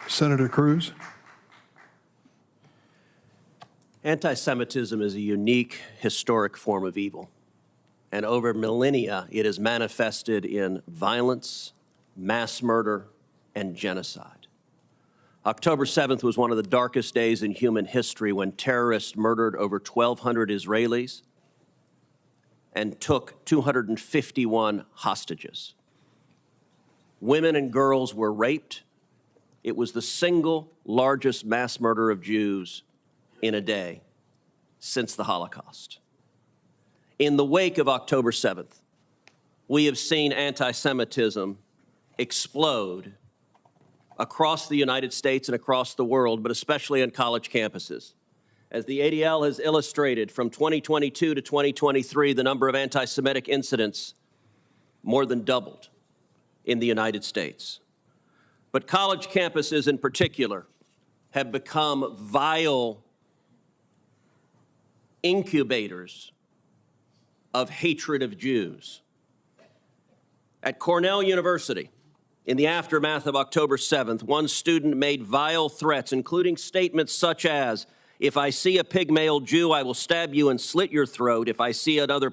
Senator Cruz. Anti-Semitism is a unique historic form of evil, and over millennia it is manifested in violence, mass murder, and genocide. October 7th was one of the darkest days in human history when terrorists murdered over 1,200 Israelis and took 251 hostages. Women and girls were raped. It was the single largest mass murder of Jews in a day since the Holocaust. In the wake of October 7th, we have seen anti-Semitism explode across the United States and across the world, but especially on college campuses. As the ADL has illustrated, from 2022 to 2023, the number of anti-Semitic incidents more than doubled in the United States. But college campuses in particular have become vile incubators of hatred of Jews. At Cornell University, in the aftermath of October 7th, one student made vile threats, including statements such as, "If I see a pig-male Jew, I will stab you and slit your throat. If I see another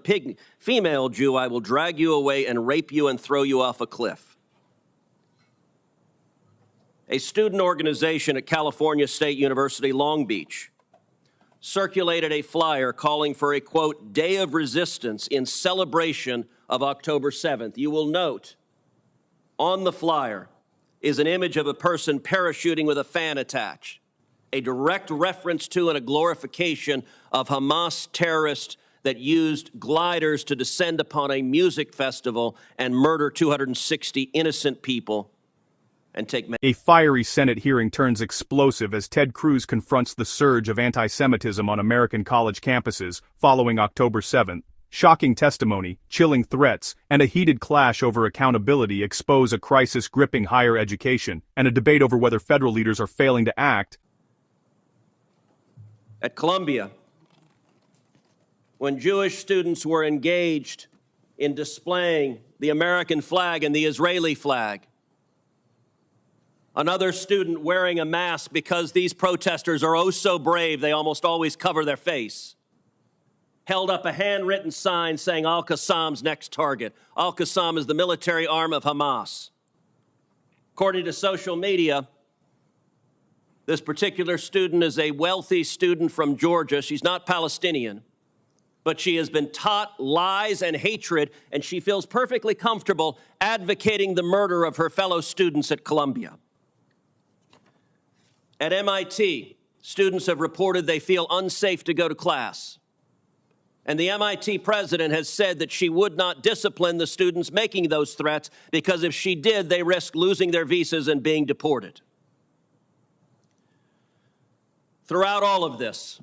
female Jew, I will drag you away and rape you and throw you off a cliff." A student organization at California State University, Long Beach, circulated a flyer calling for a, quote, day of resistance in celebration of October 7th. You will note on the flyer is an image of a person parachuting with a fan attached, a direct reference to and a glorification of Hamas terrorists that used gliders to descend upon a music festival and murder 260 innocent people and take many. A fiery Senate hearing turns explosive as Ted Cruz confronts the surge of anti-Semitism on American college campuses following October 7th. Shocking testimony, chilling threats, and a heated clash over accountability expose a crisis gripping higher education and a debate over whether federal leaders are failing to act. At Columbia, when Jewish students were engaged in displaying the American flag and the Israeli flag, another student wearing a mask because these protesters are oh so brave, they almost always cover their face, held up a handwritten sign saying Al-Qassam's next target. Al-Qassam is the military arm of Hamas. According to social media, this particular student is a wealthy student from Georgia. She's not Palestinian, but she has been taught lies and hatred, and she feels perfectly comfortable advocating the murder of her fellow students at Columbia. At MIT, students have reported they feel unsafe to go to class. And the MIT president has said that she would not discipline the students making those threats because if she did, they risk losing their visas and being deported. Throughout all of this,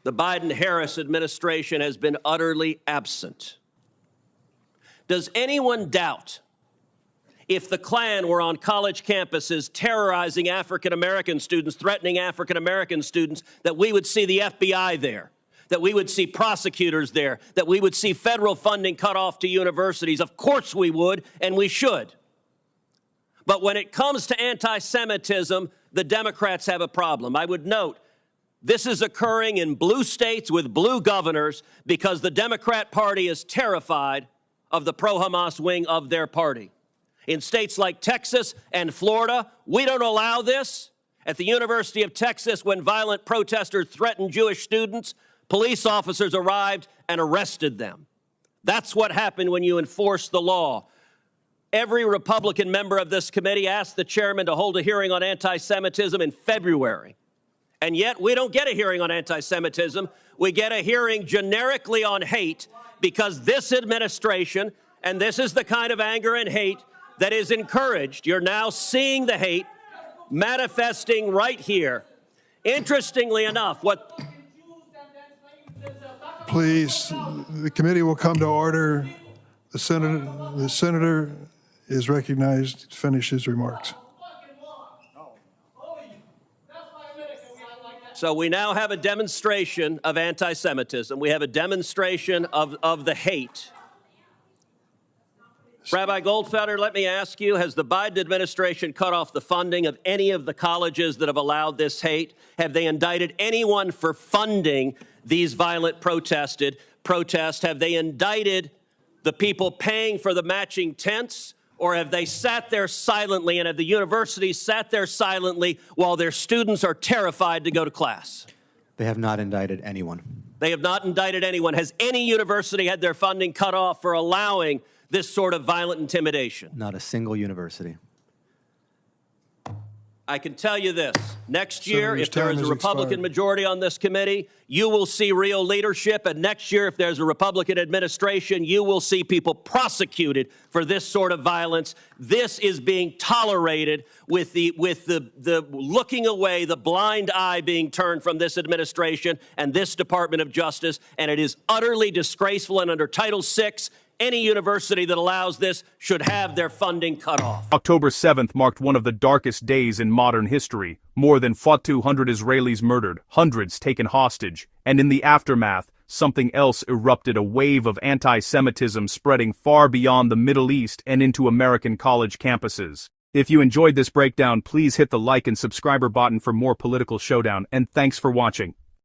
the Biden-Harris administration has been utterly absent. Does anyone doubt if the Klan were on college campuses terrorizing African-American students, threatening African-American students, that we would see the FBI there, that we would see prosecutors there, that we would see federal funding cut off to universities? Of course we would, and we should. But when it comes to anti-Semitism, the Democrats have a problem. I would note, this is occurring in blue states with blue governors because the Democrat Party is terrified of the pro-Hamas wing of their party. In states like Texas and Florida, we don't allow this. At the University of Texas, when violent protesters threatened Jewish students, police officers arrived and arrested them. That's what happened when you enforce the law. Every Republican member of this committee asked the chairman to hold a hearing on anti-Semitism in February. And yet we don't get a hearing on anti-Semitism. We get a hearing generically on hate because this administration, and this is the kind of anger and hate that is encouraged. You're now seeing the hate manifesting right here. Interestingly enough, Please, the committee will come to order. The senator is recognized to finish his remarks. So we now have a demonstration of anti-Semitism. We have a demonstration of the hate. Rabbi Goldfelder, let me ask you, has the Biden administration cut off the funding of any of the colleges that have allowed this hate? Have they indicted anyone for funding these violent protests? Have they indicted the people paying for the matching tents? Or have they sat there silently, and have the universities sat there silently while their students are terrified to go to class? They have not indicted anyone. They have not indicted anyone. Has any university had their funding cut off for allowing this sort of violent intimidation? Not a single university. I can tell you this. Next year, Senator's if there time is a has Republican expired. majority on this committee, you will see real leadership. And next year, if there's a Republican administration, you will see people prosecuted for this sort of violence. This is being tolerated with the looking away, the blind eye being turned from this administration and this Department of Justice. And it is utterly disgraceful. And under Title VI, any university that allows this should have their funding cut off. October 7th marked one of the darkest days in modern history. More than 4,200 Israelis murdered, hundreds taken hostage, and in the aftermath, something else erupted, a wave of anti-Semitism spreading far beyond the Middle East and into American college campuses. If you enjoyed this breakdown, please hit the like and subscribe button for more political showdown, and thanks for watching.